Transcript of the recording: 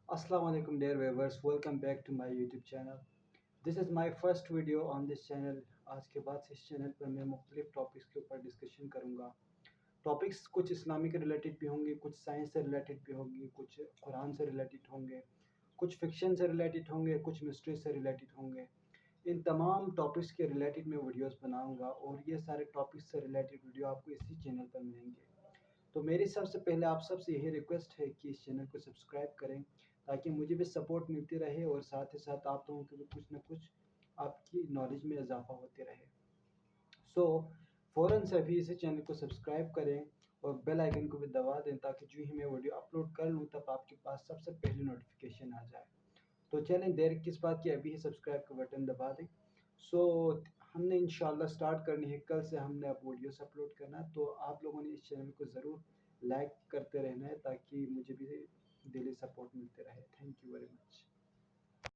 Assalamu alaikum dear viewers, welcome back to my YouTube channel. This is my first video on this channel. आज के बाद से इस channel पर मैं मुख्तलिफ टॉपिक्स के ऊपर डिस्कशन करूँगा. टॉपिक्स कुछ इस्लामी के रिलेटेड भी होंगे, कुछ साइंस से रिलेटेड भी होंगी, कुछ कुरान से रिलेटेड होंगे, कुछ फिक्शन से रिलेटेड होंगे, कुछ मिस्ट्री से रिलेटेड होंगे. इन तमाम टॉपिक्स के रिलेटेड मैं वीडियोस बनाऊंगा और ये सारे टॉपिक्स से रिलेटेड वीडियो आपको इसी चैनल पर मिलेंगे. तो मेरी सबसे पहले आप सबसे यही रिक्वेस्ट है कि इस चैनल को सब्सक्राइब करें ताकि मुझे भी सपोर्ट मिलती रहे और साथ ही साथ आप लोगों को भी कुछ ना कुछ आपकी नॉलेज में इजाफा होते रहे. सो फ़ौरन से अभी इसी चैनल को सब्सक्राइब करें और बेल आइकन को भी दबा दें ताकि जो ही मैं वीडियो अपलोड कर लूँ तब आपके पास सबसे पहले नोटिफिकेशन आ जाए. तो चलें देर किस बात की, अभी ही सब्सक्राइब का बटन दबा दें. सो हमने इंशाल्लाह स्टार्ट करनी है, कल से हमने अब वीडियोस अपलोड करना है. तो आप लोगों ने इस चैनल को ज़रूर लाइक करते रहना है ताकि मुझे भी दिली सपोर्ट मिलते रहे.